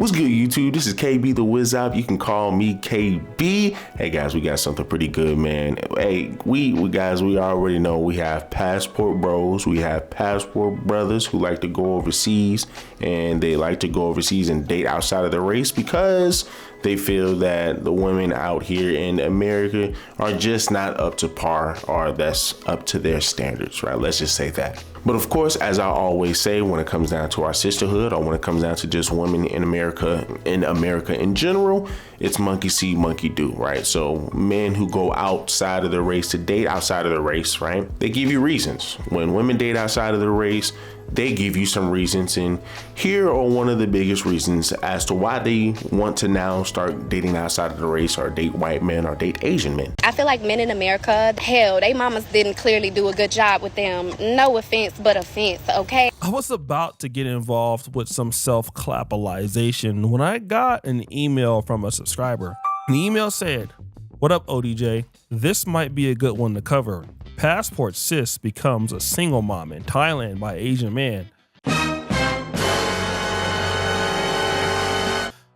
What's good, YouTube? This is KB the Wiz Up. You can call me KB. Hey guys, we got something pretty good, man. Hey, we guys, we already know we have passport bros, we have passport brothers who like to go overseas, and they like to go overseas and date outside of the race because they feel that the women out here in America are just not up to par, or that's up to their standards, right? Let's just say that. But of course, as I always say, when it comes down to our sisterhood, or when it comes down to just women in America in general, it's monkey see, monkey do, right? So men who go outside of the race to date outside of the race, right? They give you reasons. When women date outside of the race, they give you some reasons, and here are one of the biggest reasons as to why they want to now start dating outside of the race, or date white men, or date Asian men. I feel like men in America, hell, they mamas didn't clearly do a good job with them. No offense, but offense, okay? I was about to get involved with some self-clapalization when I got an email from a subscriber. The email said, "What up, ODJ? This might be a good one to cover. Passport sis becomes a single mom in Thailand by Asian man."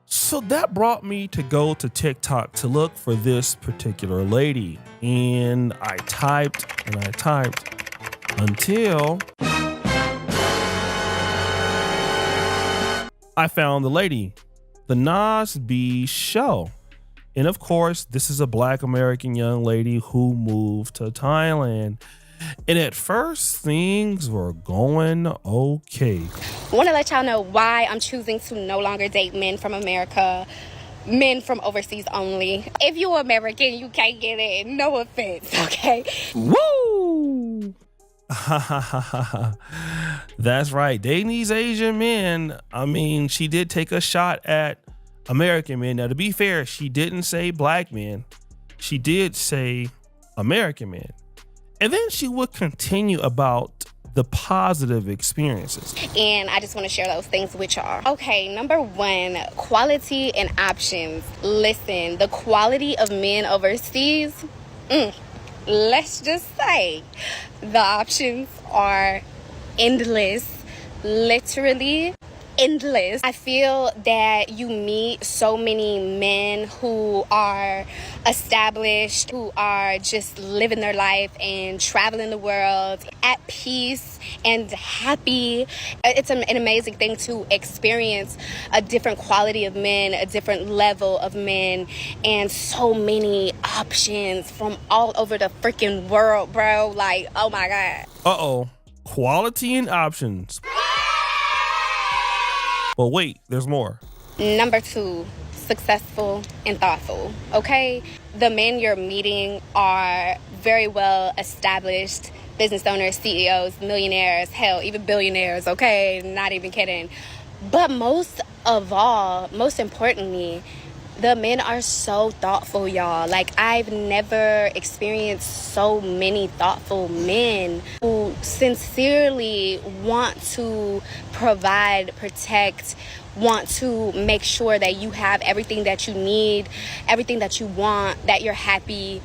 So that brought me to go to TikTok to look for this particular lady. And I typed until I found the lady, the Nas B Show. And of course, this is a Black American young lady who moved to Thailand. And at first, things were going okay. I want to let y'all know why I'm choosing to no longer date men from America, men from overseas only. If you're American, you can't get it. No offense, okay? Woo! That's right. Dating these Asian men. I mean, she did take a shot at American men. Now, to be fair, she didn't say black men. She did say American men. And then she would continue about the positive experiences. And I just want to share those things with y'all. Okay, number one, quality and options. Listen, the quality of men overseas, let's just say the options are endless, literally endless. I feel that you meet so many men who are established, who are just living their life and traveling the world at peace and happy. It's an amazing thing to experience a different quality of men, a different level of men, and so many options from all over the freaking world, bro. Like, oh my God. Uh-oh. Quality and options. But wait, there's more. Number two, successful and thoughtful, okay? The men you're meeting are very well established business owners, CEOs, millionaires, hell, even billionaires, okay? Not even kidding. But most of all, most importantly, the men are so thoughtful, y'all. Like, I've never experienced so many thoughtful men who sincerely want to provide, protect, want to make sure that you have everything that you need, everything that you want, that you're happy.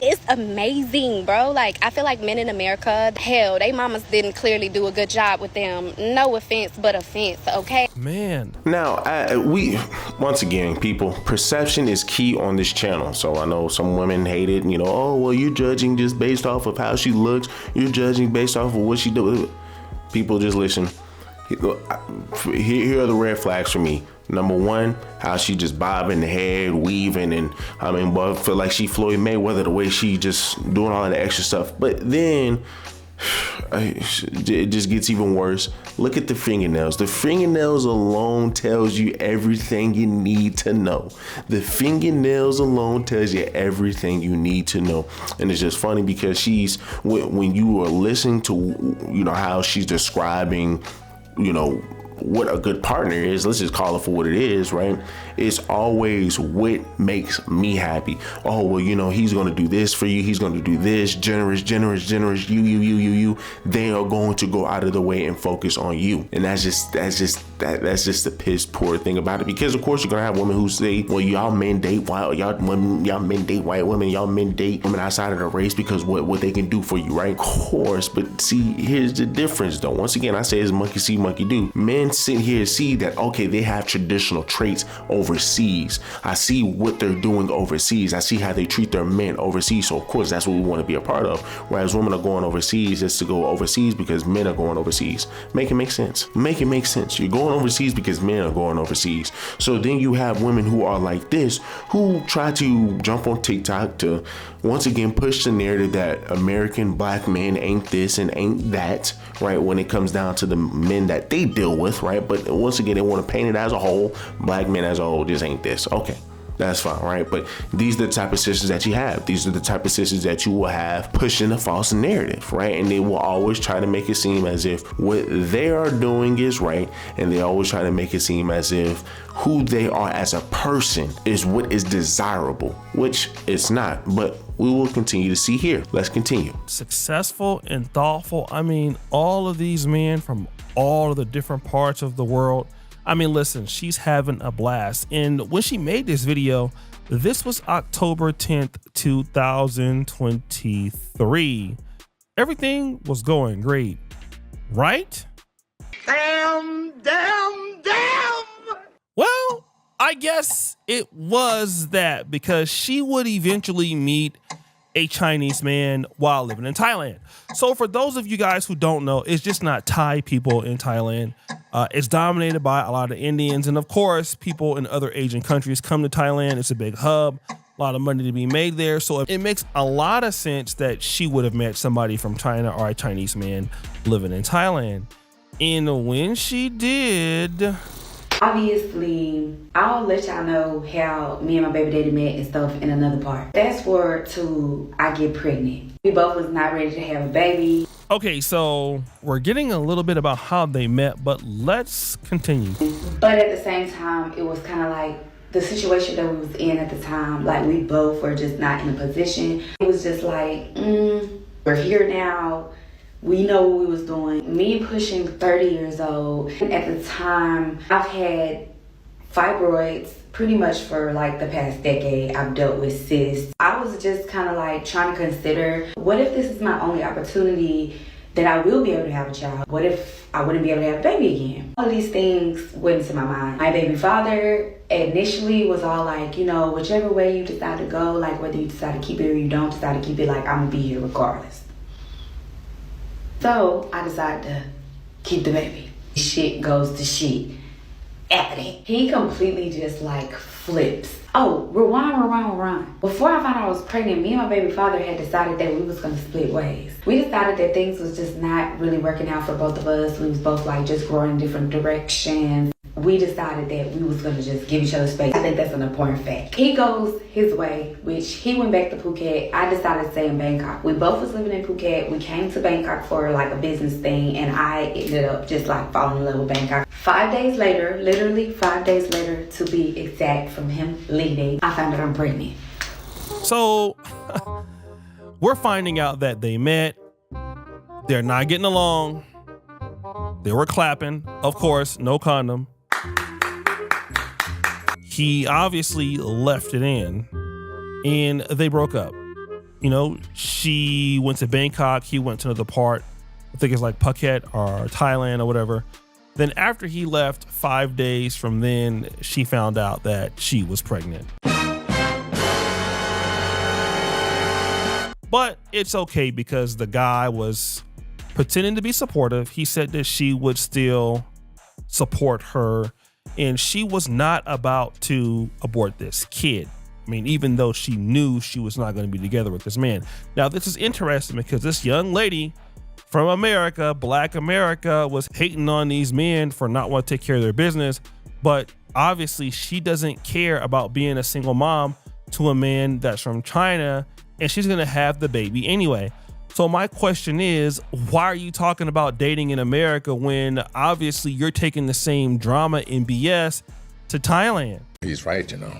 It's amazing, bro. Like, I feel like men in America, hell, they mamas didn't clearly do a good job with them. No offense, but offense, okay? Man. Now, once again, people, perception is key on this channel. So I know some women hate it, oh, well, you're judging just based off of how she looks. You're judging based off of what she does. People, just listen. Here are the red flags for me. Number one, how she just bobbing the head, weaving, and boy, I feel like she Floyd Mayweather the way she just doing all that extra stuff. But then it just gets even worse. Look at the fingernails. The fingernails alone tells you everything you need to know. The fingernails alone tells you everything you need to know. And it's just funny because when you are listening to, how she's describing, what a good partner is, let's just call it for what it is, right? It's always what makes me happy. Oh, well, he's going to do this for you. He's going to do this. Generous. You. They are going to go out of the way and focus on you. And that's just the piss poor thing about it. Because of course you're going to have women who say, well, y'all men date white, y'all men date white women, y'all men date women outside of the race because what they can do for you, right? Of course. But see, here's the difference though. Once again, I say it's monkey see, monkey do. Men then sit here and see that, okay, they have traditional traits overseas. I see what they're doing overseas. I see how they treat their men overseas. So of course, that's what we want to be a part of. Whereas women are going overseas just to go overseas because men are going overseas. Make it make sense. Make it make sense. You're going overseas because men are going overseas. So then you have women who are like this, who try to jump on TikTok to once again push the narrative that American black men ain't this and ain't that, right? When it comes down to the men that they deal with, right? But once again, they want to paint it as a whole. Black men as a whole just ain't this. Okay. That's fine, right? But these are the type of sisters that you have. These are the type of sisters that you will have pushing a false narrative, right? And they will always try to make it seem as if what they are doing is right. And they always try to make it seem as if who they are as a person is what is desirable, which it's not. But we will continue to see here. Let's continue. Successful and thoughtful. I mean, all of these men from all of the different parts of the world. I mean, listen, she's having a blast. And when she made this video, this was October 10th, 2023. Everything was going great, right? Damn. Well, I guess it was that, because she would eventually meet a Chinese man while living in Thailand. So for those of you guys who don't know, it's just not Thai people in Thailand. It's dominated by a lot of Indians. And of course, people in other Asian countries come to Thailand. It's a big hub, a lot of money to be made there. So it makes a lot of sense that she would have met somebody from China or a Chinese man living in Thailand. And when she did... Obviously, I'll let y'all know how me and my baby daddy met and stuff in another part. Fast forward to I get pregnant. We both was not ready to have a baby. Okay, so we're getting a little bit about how they met, but let's continue. But at the same time, it was kind of like the situation that we was in at the time. Like, we both were just not in a position. It was just like, we're here now. We know what we was doing. Me pushing 30 years old. At the time, I've had fibroids pretty much for like the past decade. I've dealt with cysts. I was just kind of like trying to consider, what if this is my only opportunity that I will be able to have a child? What if I wouldn't be able to have a baby again? All of these things went into my mind. My baby father initially was all like, you know, whichever way you decide to go, like whether you decide to keep it or you don't decide to keep it, like I'm gonna be here regardless. So I decided to keep the baby. Shit goes to shit. After that, he completely just like flips. Oh, rewind. Before I found out I was pregnant, me and my baby father had decided that we was gonna split ways. We decided that things was just not really working out for both of us. We was both like just growing in different directions. We decided that we was gonna just give each other space. I think that's an important fact. He goes his way, which he went back to Phuket. I decided to stay in Bangkok. We both was living in Phuket. We came to Bangkok for like a business thing, and I ended up just like falling in love with Bangkok. 5 days later, literally 5 days later to be exact from him leaving, I found out I'm pregnant. So we're finding out that they met. They're not getting along. They were clapping. Of course, no condom. He obviously left it in, and they broke up. You know, she went to Bangkok. He went to another part. I think it's like Phuket or Thailand or whatever. Then after he left, 5 days from then, she found out that she was pregnant. But it's okay, because the guy was pretending to be supportive. He said that she would still support her, and she was not about to abort this kid. I mean, even though she knew she was not going to be together with this man. Now, this is interesting because this young lady from America, Black America, was hating on these men for not wanting to take care of their business. But obviously, she doesn't care about being a single mom to a man that's from China, and she's going to have the baby anyway. So my question is, why are you talking about dating in America when obviously you're taking the same drama and BS to Thailand? He's right, you know.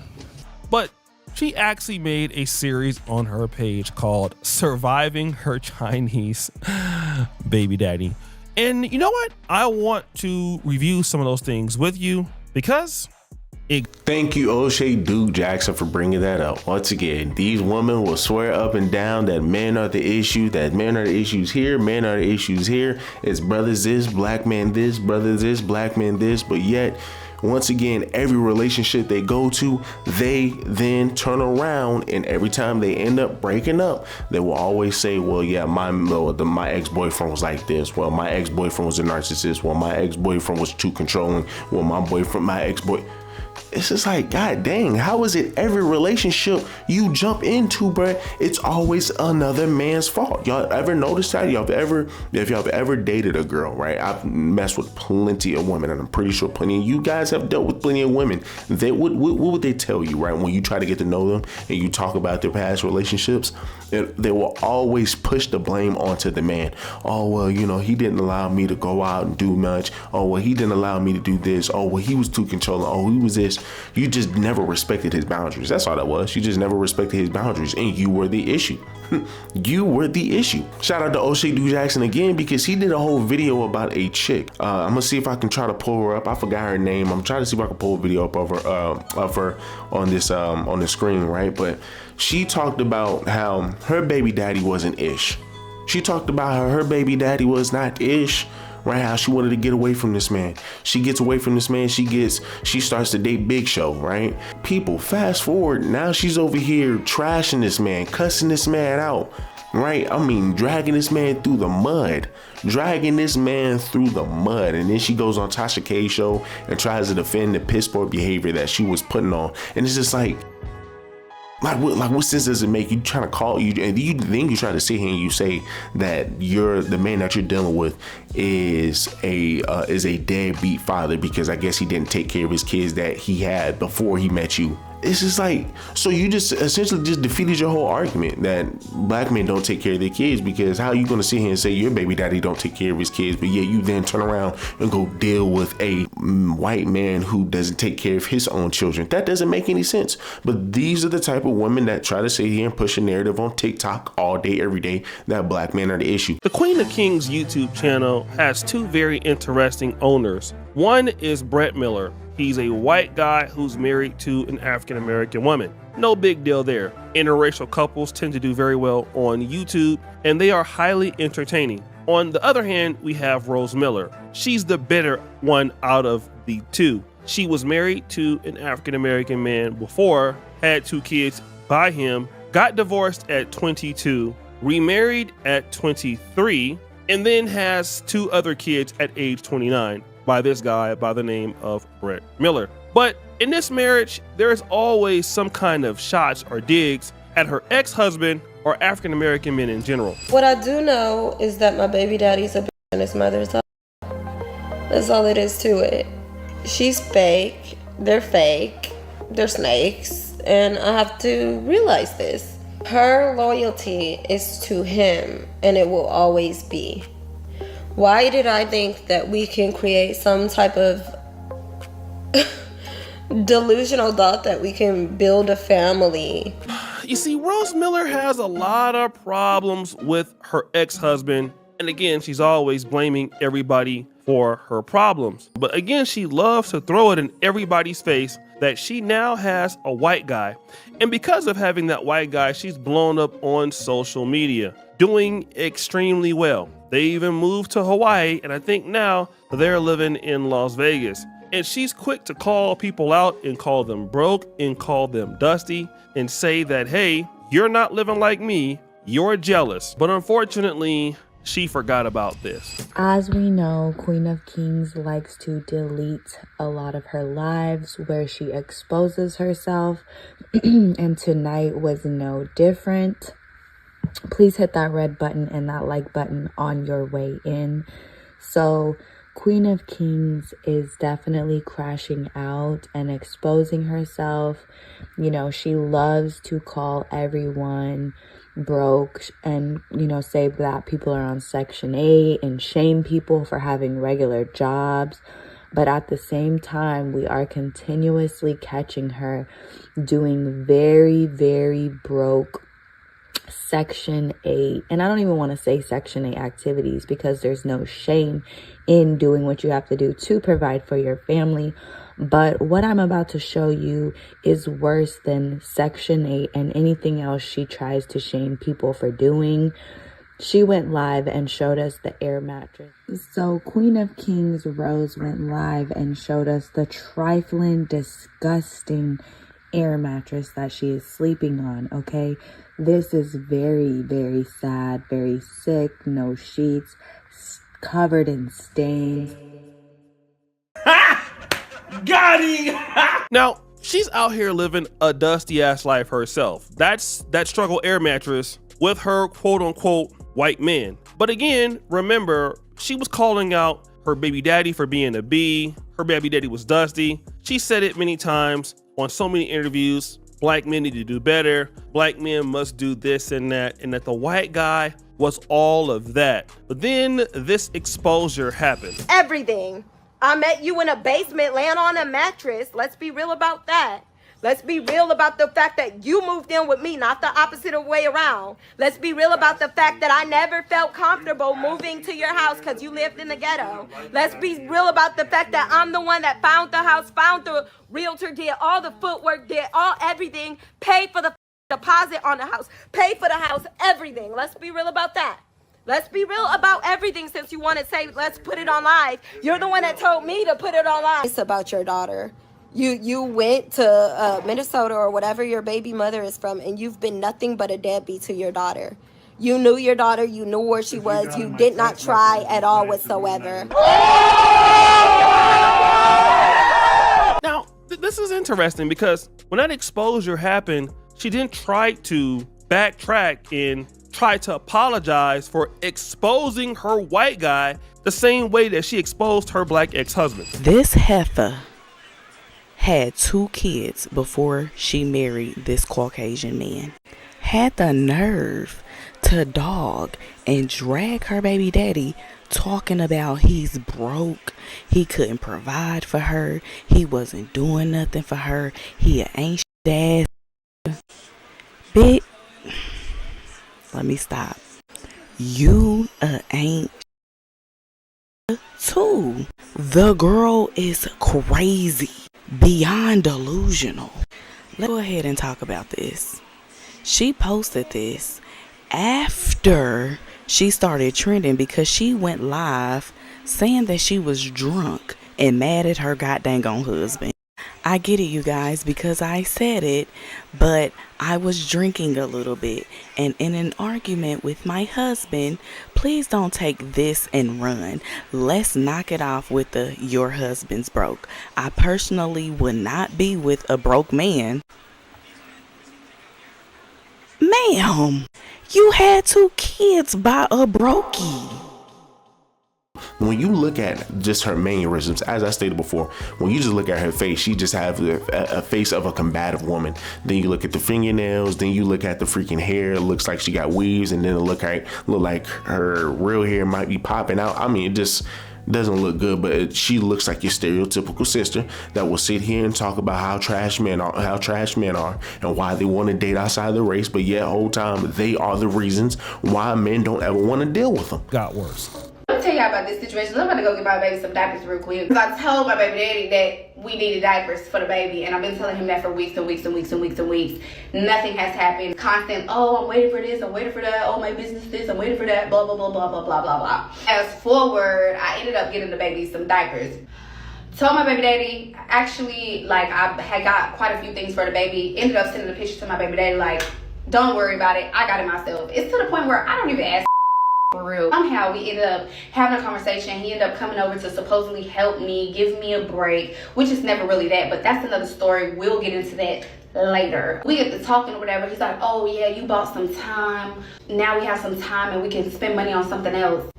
But she actually made a series on her page called Surviving Her Chinese Baby Daddy. And you know what? I want to review some of those things with you, because Thank you, O'Shea Duke Jackson, for bringing that up. Once again, these women will swear up and down that men are the issue, that men are the issues here, men are the issues here. It's brothers this, black man this, brothers this, black man this. But yet, once again, every relationship they go to, they then turn around, and every time they end up breaking up, they will always say, well, yeah, my ex-boyfriend was like this. Well, my ex-boyfriend was a narcissist. Well, my ex-boyfriend was too controlling. Well, my ex-boy. It's just like, God dang, how is it every relationship you jump into, bruh, it's always another man's fault? Y'all ever noticed that? If y'all ever dated a girl, right? I've messed with plenty of women, and I'm pretty sure plenty of you guys have dealt with plenty of women. What would they tell you, right? When you try to get to know them and you talk about their past relationships, they will always push the blame onto the man. Oh, well, he didn't allow me to go out and do much. Oh, well, he didn't allow me to do this. Oh, well, he was too controlling. Oh, he was this. You just never respected his boundaries. That's all that was. You just never respected his boundaries, and you were the issue. You were the issue. Shout out to O'Shea Duke Jackson again, because he did a whole video about a chick. I'm gonna see if I can try to pull her up. I forgot her name. I'm trying to see if I can pull a video up of her on the screen, right? But she talked about how her baby daddy wasn't ish. She talked about how her baby daddy was not ish. Right, how she wanted to get away from this man. She gets away from this man. She starts to date Big Show, right? People, fast forward, now she's over here trashing this man, cussing this man out, right? I mean, dragging this man through the mud. And then she goes on Tasha K's show and tries to defend the piss poor behavior that she was putting on. And it's just like what sense does it make? You trying to call you, and you try to sit here and you say that the man that you're dealing with is a deadbeat father because I guess he didn't take care of his kids that he had before he met you. It's just like, so you just essentially just defeated your whole argument that black men don't take care of their kids, because how are you going to sit here and say your baby daddy don't take care of his kids, but yet you then turn around and go deal with a white man who doesn't take care of his own children? That doesn't make any sense. But these are the type of women that try to sit here and push a narrative on TikTok all day, every day, that black men are the issue. The Queen of Kings YouTube channel has two very interesting owners. One is Brett Miller. He's a white guy who's married to an African-American woman. No big deal there. Interracial couples tend to do very well on YouTube, and they are highly entertaining. On the other hand, we have Rose Miller. She's the better one out of the two. She was married to an African-American man before, had 2 kids by him, got divorced at 22, remarried at 23, and then has 2 other kids at age 29. By this guy by the name of Brett Miller. But in this marriage, there is always some kind of shots or digs at her ex-husband or African-American men in general. What I do know is that my baby daddy's a bitch and his mother's a. That's all it is to it. She's fake, they're snakes, and I have to realize this. Her loyalty is to him, and it will always be. Why did I think that we can create some type of delusional thought that we can build a family? You see, Rose Miller has a lot of problems with her ex-husband. And again, she's always blaming everybody for her problems. But again, she loves to throw it in everybody's face that she now has a white guy. And because of having that white guy, she's blown up on social media, doing extremely well. They even moved to Hawaii, and I think now they're living in Las Vegas. And she's quick to call people out and call them broke and call them dusty and say that, hey, you're not living like me, you're jealous. But unfortunately, she forgot about this. As we know, Queen of Kings likes to delete a lot of her lives where she exposes herself, and tonight was no different. Please hit that red button and that like button on your way in. So Queen of Kings is definitely crashing out and exposing herself. You know, she loves to call everyone broke and, you know, say that people are on Section 8 and shame people for having regular jobs. But at the same time, we are continuously catching her doing very, very broke Section 8, and I don't even want to say Section 8 activities, because there's no shame in doing what you have to do to provide for your family. But what I'm about to show you is worse than Section 8 and anything else she tries to shame people for doing. She went live and showed us the air mattress. So Queen of Kings Rose went live and showed us the trifling, disgusting air mattress that she is sleeping on, okay? This is very, very sad, very sick, no sheets, covered in stains. Got him! Now, she's out here living a dusty ass life herself. That's that struggle air mattress with her quote unquote white men. But again, remember, she was calling out her baby daddy for being a B. Her baby daddy was dusty. She said it many times on so many interviews. Black men need to do better. Black men must do this and that the white guy was all of that. But then this exposure happened. Everything. I met you in a basement laying on a mattress. Let's be real about that. Let's be real about the fact that you moved in with me, not the opposite of way around. Let's be real about the fact that I never felt comfortable moving to your house because you lived in the ghetto. Let's be real about the fact that I'm the one that found the house, found the realtor, did all the footwork, did everything, paid for the deposit on the house, paid for the house, everything. Let's be real about that. Let's be real about everything since you want to say, let's put it on live. You're the one that told me to put it on live. It's about your daughter. You went to Minnesota or whatever your baby mother is from, and you've been nothing but a deadbeat to your daughter. You knew your daughter. You knew where she was. You did not try at all whatsoever. Now, this is interesting because when that exposure happened, she didn't try to backtrack and try to apologize for exposing her white guy the same way that she exposed her black ex-husband. This heifer had 2 kids before she married this Caucasian man. Had the nerve to dog and drag her baby daddy talking about he's broke, he couldn't provide for her, he wasn't doing nothing for her, he ain't ass. Bitch, let me stop. You ain't too. The girl is crazy, beyond delusional. Let's go ahead and talk about this. She posted this after she started trending because she went live saying that she was drunk and mad at her goddamn husband. I get it, you guys, because I said it, but I was drinking a little bit and in an argument with my husband. Please don't take this and run. Let's knock it off with the your husband's broke. I personally would not be with a broke man. Ma'am, you had 2 kids by a brokey. When you look at just her mannerisms, as I stated before, when you just look at her face, she just has a face of a combative woman. Then you look at the fingernails, then you look at the freaking hair. It looks like she got weaves, and then it look like her real hair might be popping out. I mean, it just doesn't look good, but she looks like your stereotypical sister that will sit here and talk about how trash men are, and why they want to date outside the race, but yet whole time they are the reasons why men don't ever want to deal with them. Got worse. Let me tell y'all about this situation. I'm about to go get my baby some diapers real quick. Because I told my baby daddy that we needed diapers for the baby. And I've been telling him that for weeks and weeks and weeks and weeks and weeks. Nothing has happened. Constant, oh, I'm waiting for this, I'm waiting for that. Oh, my business this, I'm waiting for that. Blah, blah, blah, blah, blah, blah, blah, blah. Fast forward, I ended up getting the baby some diapers. Told my baby daddy, actually, like, I had got quite a few things for the baby. Ended up sending a picture to my baby daddy, like, don't worry about it. I got it myself. It's to the point where I don't even ask for real. Somehow we ended up having a conversation. He ended up coming over to supposedly help me, give me a break, which is never really that, but that's another story. We'll get into that later. We get to talking or whatever. He's like, oh yeah, you bought some time. Now we have some time and we can spend money on something else.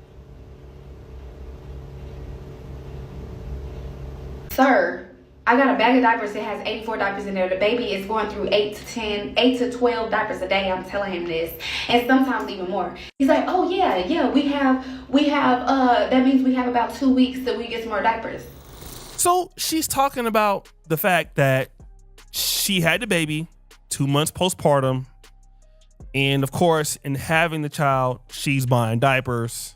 Sir, I got a bag of diapers that has 84 diapers in there. The baby is going through 8 to 12 diapers a day. I'm telling him this. And sometimes even more. He's like, oh yeah, we have, that means we have about 2 weeks that we get some more diapers. So she's talking about the fact that she had the baby 2 months postpartum. And of course, in having the child, she's buying diapers.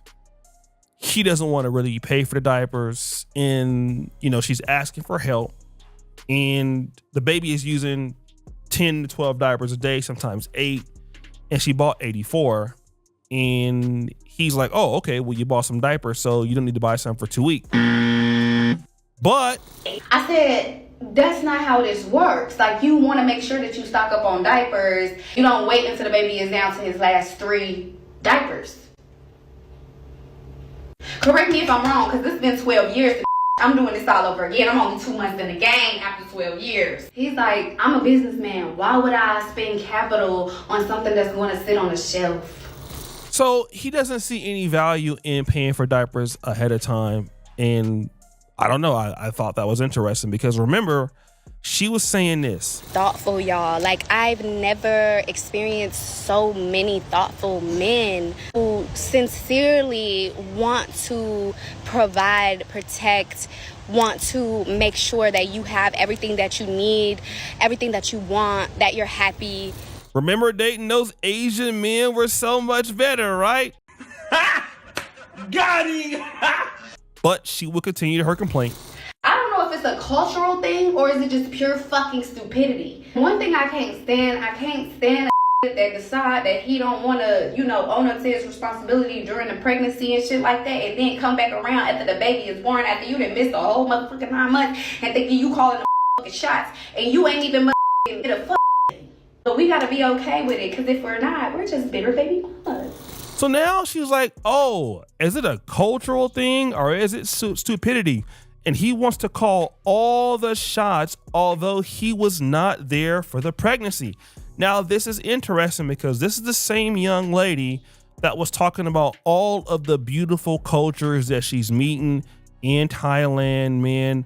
He doesn't want to really pay for the diapers. And, she's asking for help. and the baby is using 10 to 12 diapers a day, sometimes 8, and she bought 84. And he's like, oh, okay, well, you bought some diapers, so you don't need to buy some for 2 weeks. But I said, that's not how this works. Like, you want to make sure that you stock up on diapers. You don't wait until the baby is down to his last 3 diapers. Correct me if I'm wrong, because it's been 12 years. I'm doing this all over again. I'm only 2 months in the game after 12 years. He's like, I'm a businessman. Why would I spend capital on something that's going to sit on a shelf? so he doesn't see any value in paying for diapers ahead of time. And I don't know. I thought that was interesting because remember, she was saying this. Thoughtful, y'all. Like, I've never experienced so many thoughtful men who sincerely want to provide, protect, want to make sure that you have everything that you need, everything that you want, that you're happy. Remember dating those Asian men were so much better, right? Got him! But she will continue her complaint. I don't know if it's a cultural thing or is it just pure fucking stupidity. One thing I can't stand a that decide that he don't want to, own up to his responsibility during the pregnancy and shit like that, and then come back around after the baby is born, after you done missed a whole motherfucking 9 months, and thinking you calling the fucking shots, and you ain't even get a fuck. But we gotta be okay with it, because if we're not, we're just bitter baby mamas. So now she's like, oh, is it a cultural thing or is it stupidity? And he wants to call all the shots, although he was not there for the pregnancy. Now, this is interesting because this is the same young lady that was talking about all of the beautiful cultures that she's meeting in Thailand. Men,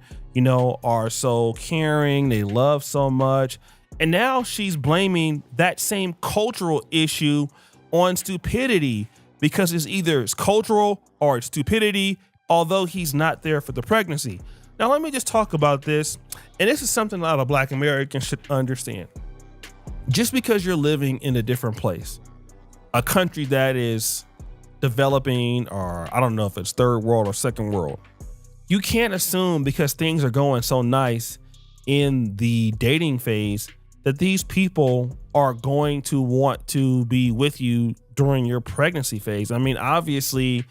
are so caring. They love so much. And now she's blaming that same cultural issue on stupidity because it's cultural or it's stupidity, although he's not there for the pregnancy. Now, let me just talk about this. And this is something a lot of Black Americans should understand. Just because you're living in a different place, a country that is developing, or I don't know if it's third world or second world, you can't assume because things are going so nice in the dating phase that these people are going to want to be with you during your pregnancy phase. I mean, obviously,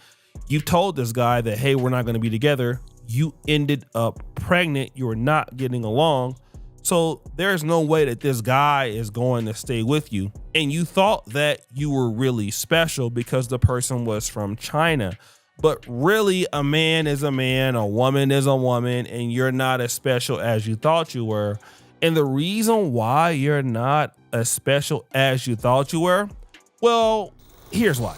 you've told this guy that, hey, we're not going to be together. You ended up pregnant. You were not getting along. So there's no way that this guy is going to stay with you. And you thought that you were really special because the person was from China. But really, a man is a man, a woman is a woman, and you're not as special as you thought you were. And the reason why you're not as special as you thought you were, well, here's why.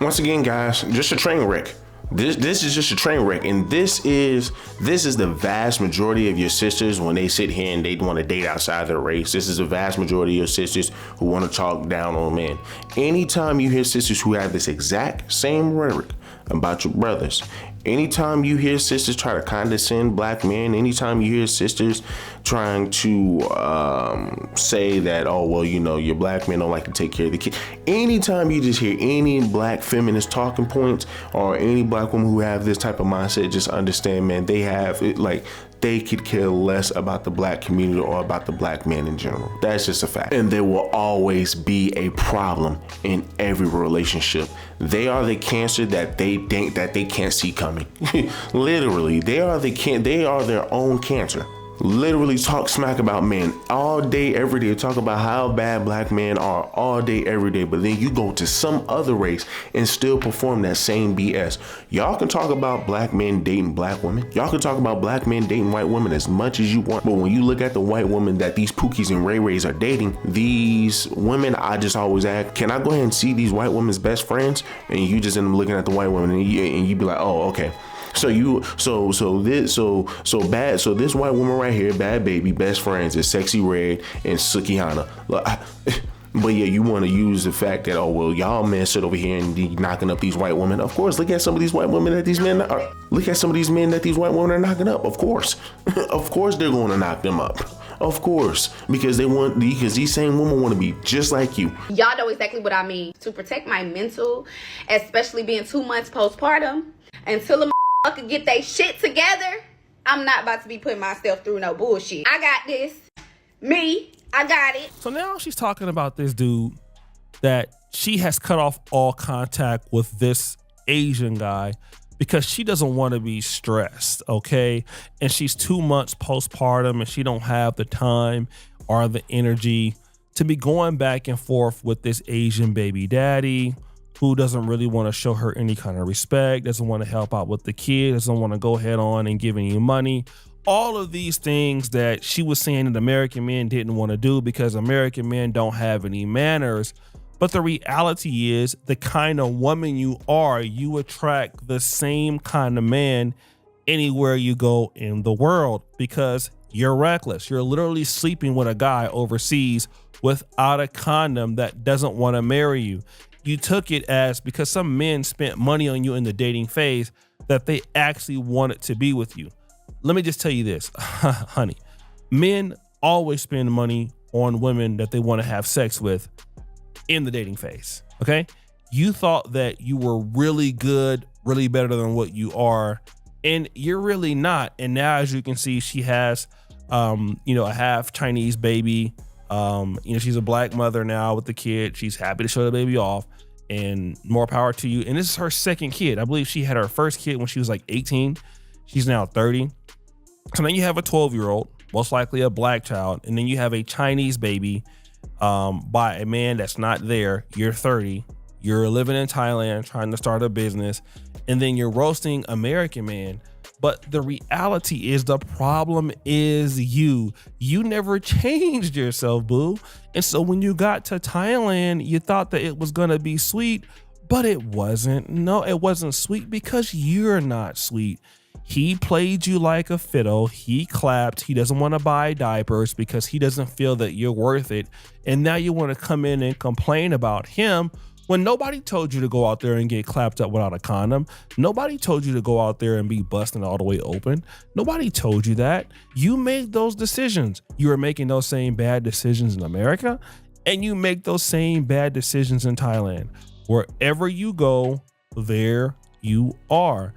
Once again, guys, just a train wreck. This is just a train wreck, and this is the vast majority of your sisters when they sit here and they want to date outside their race. This is the vast majority of your sisters who want to talk down on men. Anytime you hear sisters who have this exact same rhetoric about your brothers, anytime you hear sisters try to condescend Black men, anytime you hear sisters trying to say that, oh, well, your Black men don't like to take care of the kid. Anytime you just hear any Black feminist talking points or any Black woman who have this type of mindset, just understand, man, they have it, like, they could care less about the Black community or about the Black man in general. That's just a fact. And there will always be a problem in every relationship. They are the cancer that they think that they can't see coming. Literally, they are their own cancer. Literally talk smack about men all day, every day. Talk about how bad Black men are all day, every day. But then you go to some other race and still perform that same BS. Y'all can talk about Black men dating Black women. Y'all can talk about Black men dating white women as much as you want. But when you look at the white women that these Pookies and Ray Rays are dating, these women, I just always ask, can I go ahead and see these white women's best friends? And you just end up looking at the white women and you be like, oh, okay. So this white woman right here, bad baby, best friends is Sexy Red and Sukihana. But yeah, you want to use the fact that, oh, well, y'all men sit over here and be knocking up these white women. Of course, look at some of these white women that these men are. Look at some of these men that these white women are knocking up. Of course, of course they're going to knock them up. Of course, because these same women want to be just like you. Y'all know exactly what I mean. To protect my mental, especially being 2 months postpartum, until a could get their shit together, I'm not about to be putting myself through no bullshit. I got this. I got it. So now she's talking about this dude that she has cut off all contact with this Asian guy because she doesn't want to be stressed, okay? And she's 2 months postpartum and she don't have the time or the energy to be going back and forth with this Asian baby daddy who doesn't really want to show her any kind of respect, doesn't want to help out with the kid, doesn't want to go head on and give any money. All of these things that she was saying that American men didn't want to do because American men don't have any manners. But the reality is the kind of woman you are, you attract the same kind of man anywhere you go in the world because you're reckless. You're literally sleeping with a guy overseas without a condom that doesn't want to marry you. You took it as because some men spent money on you in the dating phase that they actually wanted to be with you. Let me just tell you this, honey, men always spend money on women that they want to have sex with in the dating phase. Okay. You thought that you were really good, really better than what you are. And you're really not. And now, as you can see, she has, a half Chinese baby. She's a black mother now with the kid. She's happy to show the baby off and more power to you. And this is her second kid. I believe she had her first kid when she was like 18. She's now 30. So then you have a 12-year-old, most likely a black child. And then you have a Chinese baby by a man that's not there. You're 30. You're living in Thailand, trying to start a business. And then you're roasting American man. But the reality is the problem is you. You never changed yourself, boo. And so when you got to Thailand, you thought that it was going to be sweet, but it wasn't. No, it wasn't sweet because you're not sweet. He played you like a fiddle. He clapped. He doesn't want to buy diapers because he doesn't feel that you're worth it. And now you want to come in and complain about him when nobody told you to go out there and get clapped up without a condom. Nobody told you to go out there and be busting all the way open. Nobody told you that. You made those decisions. You were making those same bad decisions in America, and you make those same bad decisions in Thailand. Wherever you go, there you are.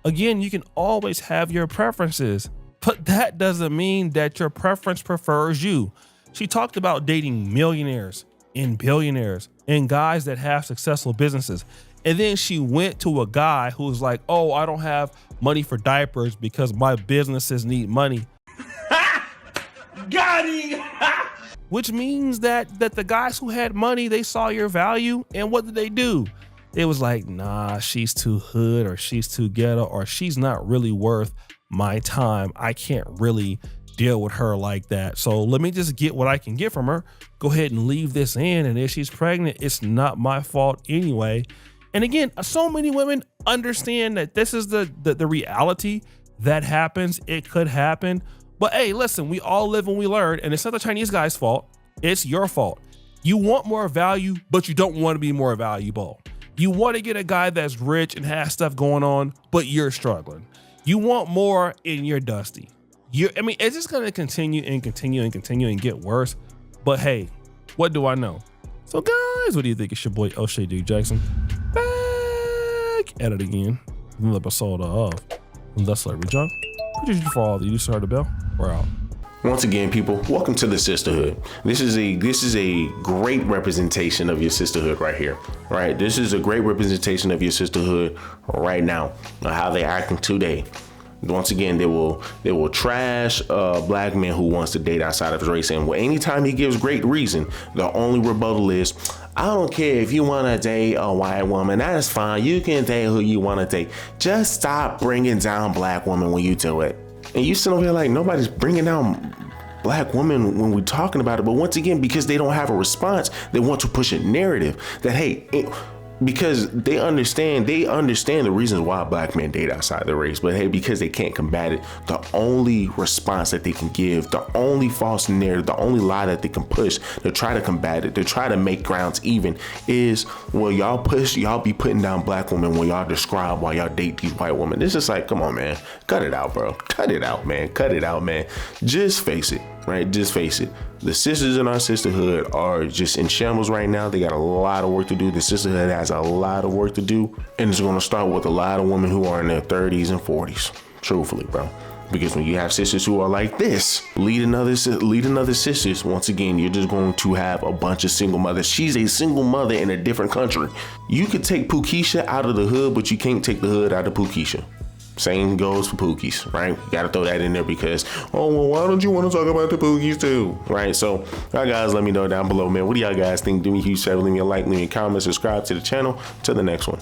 Again, you can always have your preferences, but that doesn't mean that your preference prefers you. She talked about dating millionaires and billionaires and guys that have successful businesses. And then she went to a guy who was like, oh, I don't have money for diapers because my businesses need money. Got him! Which means that the guys who had money, they saw your value. And what did they do? It was like, nah, she's too hood or she's too ghetto or she's not really worth my time. I can't really deal with her like that. So let me just get what I can get from her. Go ahead and leave this in. And if she's pregnant, it's not my fault anyway. And again, so many women understand that this is the reality that happens. It could happen. But hey, listen, we all live and we learn. And it's not the Chinese guy's fault. It's your fault. You want more value, but you don't want to be more valuable. You want to get a guy that's rich and has stuff going on, but you're struggling. You want more and you're dusty. It's just going to continue and get worse. But hey, what do I know? So guys, what do you think? It's your boy O'Shea D. Jackson back at it again. Another episode of The Celebrity Junk. Appreciate you for all of you. Start the bell. We're out. Once again, people, welcome to the sisterhood. This is a great representation of your sisterhood right here. Right? This is a great representation of your sisterhood right now. How they acting today. Once again, they will trash a black man who wants to date outside of his race. And anytime he gives great reason, the only rebuttal is, I don't care if you want to date a white woman. That is fine. You can date who you want to date. Just stop bringing down black women when you do it. And you sit over here like nobody's bringing down black women when we're talking about it. But once again, because they don't have a response, they want to push a narrative that, hey, because they understand the reasons why black men date outside the race. But hey, because they can't combat it, the only response that they can give, the only false narrative, the only lie that they can push to try to combat it, to try to make grounds even is, well, y'all be putting down black women when y'all describe why y'all date these white women. It's just like, come on, man. Cut it out, bro. Cut it out, man. Just face it, right? Just face it. The sisters in our sisterhood are just in shambles right now. They got a lot of work to do. The sisterhood has a lot of work to do. And it's going to start with a lot of women who are in their 30s and 40s. Truthfully, bro. Because when you have sisters who are like this, leading other sisters, once again, you're just going to have a bunch of single mothers. She's a single mother in a different country. You could take Pookeisha out of the hood, but you can't take the hood out of Pookeisha. Same goes for Pookies, right? You got to throw that in there because, oh, well, why don't you want to talk about the Pookies too, right? So, y'all guys, let me know down below, man. What do y'all guys think? Do me a huge favor, leave me a like, leave me a comment, subscribe to the channel. Till the next one.